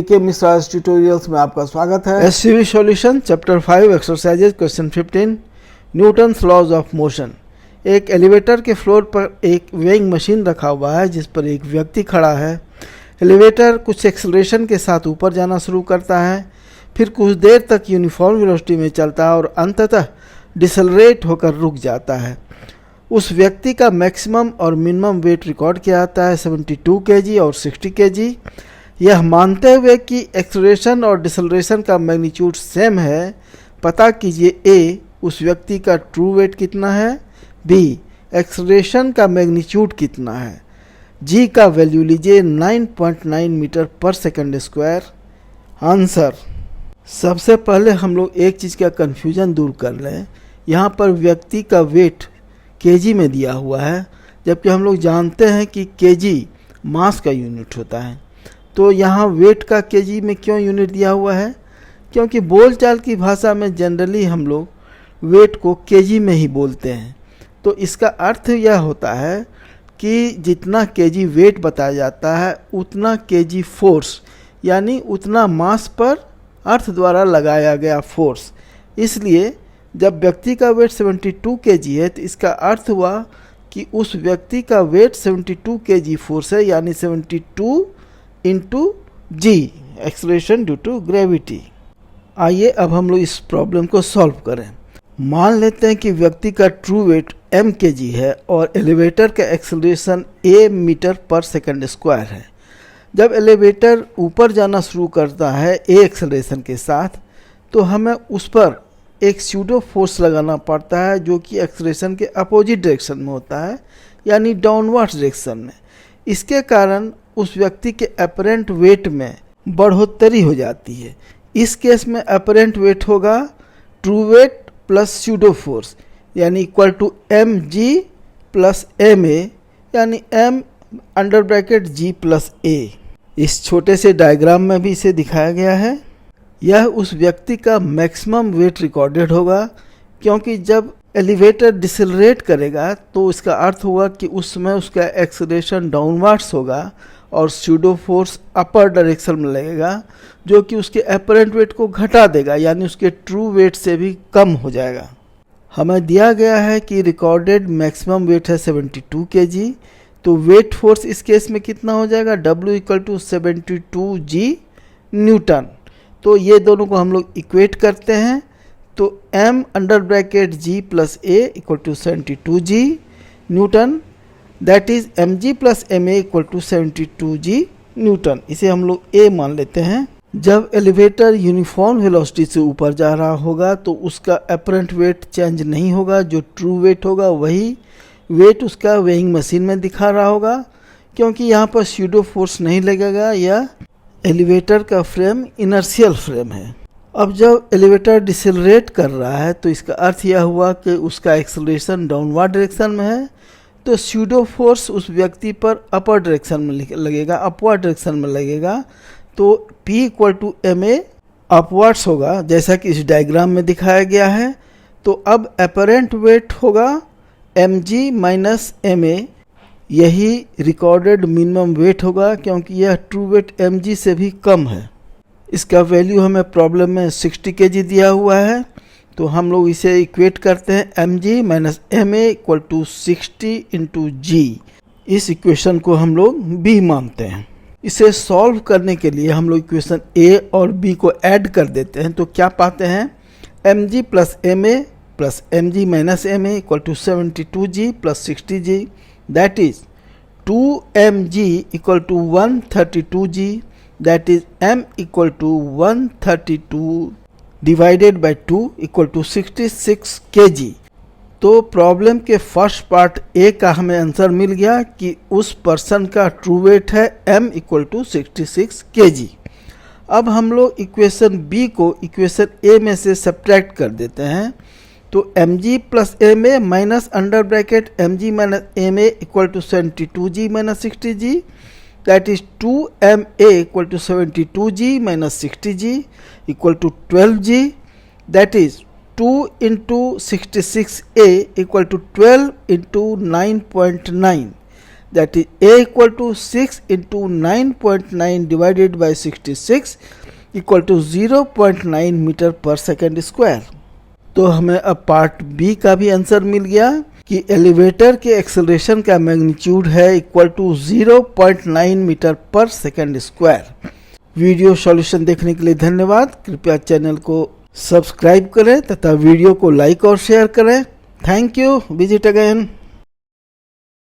के मिश्रा ट्यूटोरियल्स में आपका स्वागत है। SCV solution chapter 5 exercises question 15 Newton's laws of motion. एक एलिवेटर के फ्लोर पर एक वेइंग मशीन रखा हुआ है जिस पर एक व्यक्ति खड़ा है। एलिवेटर कुछ एक्सेलरेशन के साथ ऊपर जाना शुरू करता है, फिर कुछ देर तक यूनिफॉर्म वेलोसिटी में चलता है और अंततः डिसेलरेट होकर रुक जाता है। उस व्यक्ति का मैक्सिमम और मिनिमम वेट रिकॉर्ड किया जाता है 72 kg और 60 kg। यह मानते हुए कि एक्सेलरेशन और डिसेलरेशन का मैग्नीट्यूड सेम है, पता कीजिए ए उस व्यक्ति का ट्रू वेट कितना है, बी एक्सेलरेशन का मैग्नीट्यूड कितना है, जी का वैल्यू लीजिए 9.9 मीटर पर सेकंड स्क्वायर। आंसर, सबसे पहले हम लोग एक चीज़ का कन्फ्यूजन दूर कर लें। यहाँ पर व्यक्ति का वेट केजी में दिया हुआ है, जबकि हम लोग जानते हैं कि केजी मास का यूनिट होता है। तो यहाँ वेट का केजी में क्यों यूनिट दिया हुआ है? क्योंकि बोलचाल की भाषा में जनरली हम लोग वेट को केजी में ही बोलते हैं। तो इसका अर्थ यह होता है कि जितना केजी वेट बताया जाता है उतना केजी फोर्स, यानी उतना मास पर अर्थ द्वारा लगाया गया फोर्स। इसलिए जब व्यक्ति का वेट 72 kg है तो इसका अर्थ हुआ कि उस व्यक्ति का वेट 72 kg फोर्स है, यानी 72 into g acceleration due to gravity. आइए अब हम लोग इस प्रॉब्लम को सॉल्व करें। मान लेते हैं कि व्यक्ति का ट्रू वेट m kg है और एलिवेटर का एक्सेलरेशन a मीटर पर सेकंड स्क्वायर है। जब एलिवेटर ऊपर जाना शुरू करता है a एक्सेलरेशन के साथ, तो हमें उस पर एक स्यूडो फोर्स लगाना पड़ता है जो कि एक्सेलरेशन के अपोजिट डायरेक्शन में होता है, यानी डाउनवर्ड डायरेक्शन में। इसके कारण उस व्यक्ति के अपरेंट वेट में बढ़ोतरी हो जाती है। इस केस में अपरेंट वेट होगा true weight plus pseudo force, यानी equal to m g plus m a, यानी m under bracket g plus a. इस छोटे से डायग्राम में भी इसे दिखाया गया है। यह उस व्यक्ति का मैक्सिमम वेट रिकॉर्डेड होगा, क्योंकि जब एलिवेटर डिसेलरेट करेगा तो इसका अर्थ होगा कि उस समय उसका एक्सेलरेशन डाउनवर्ड्स होगा और स्यूडो फोर्स अपर डायरेक्शन में लगेगा, जो कि उसके अपरेंट वेट को घटा देगा, यानी उसके ट्रू वेट से भी कम हो जाएगा। हमें दिया गया है कि रिकॉर्डेड मैक्सिमम वेट है 72 kg, तो वेट फोर्स इस केस में कितना हो जाएगा, W equal to 72 g newton. तो ये दोनों को हम लोग इक्वेट करते हैं, तो m under bracket g plus a equal to 72 g newton, that is mg plus ma equal to 72 g newton. इसे हम लोग a मान लेते हैं। जब एलिवेटर यूनिफॉर्म वेलोसिटी से ऊपर जा रहा होगा तो उसका अपरेंट वेट चेंज नहीं होगा, जो ट्रू वेट होगा वही वेट उसका वेइंग मशीन में दिखा रहा होगा, क्योंकि यहाँ पर स्यूडो फोर्स नहीं लगेगा। यह एलिवेटर का फ्रेम इनर्शियल फ्रेम है। अब जब एलिवेटर डिसेलरेट कर रहा है तो इसका अर्थ यह हुआ कि उसका एक्सेलरेशन डाउनवर्ड डायरेक्शन में है, तो स्यूडो फोर्स उस व्यक्ति पर अपर डायरेक्शन में लगेगा, अपवर्ड डायरेक्शन में लगेगा। तो P equal to m a upwards होगा, जैसा कि इस डायग्राम में दिखाया गया है। तो अब अपरेंट वेट होगा mg माइनस ma, यही रिकॉर्डेड मिनिमम वेट होगा, क्योंकि यह ट्रू वेट mg से भी कम है। इसका वैल्यू हमें प्रॉब्लम में 60 kg दिया हुआ है, तो हम लोग इसे इक्वेट करते हैं mg minus ma equal to 60 into g. इस इक्वेशन को हम लोग b मानते हैं। इसे सॉल्व करने के लिए हम लोग इक्वेशन a और b को ऐड कर देते हैं, तो क्या पाते हैं, mg plus ma plus mg minus ma equal to 72 g plus 60 g, that is 2mg equal to 132 g, that is m equal to 132 divided by 2 equal to 66 kg। तो प्रॉब्लम के फर्स्ट पार्ट ए का हमें answer मिल गया कि उस person का true weight है m इक्वल टू 66 kg। अब हम लोग इक्वेशन बी को इक्वेशन ए में से सब्ट्रैक्ट कर देते हैं, तो mg plus ma minus under bracket mg minus ma equal to 72 g minus 60 g, that is 2ma equal to 72 g minus 60 g equal to 12 g, that is 2 into 66a equal to 12 into 9.9, that is a equal to 6 into 9.9 divided by 66 equal to 0.9 metre पर second square. तो हमें अब part B का भी answer मिल गया कि elevator के एक्सेलरेशन का मैग्नीट्यूड है इक्वल टू 0.9 मीटर पर सेकेंड स्क्वायर। वीडियो सॉल्यूशन देखने के लिए धन्यवाद। कृपया चैनल को सब्सक्राइब करें तथा वीडियो को लाइक और शेयर करें। Thank you. Visit again.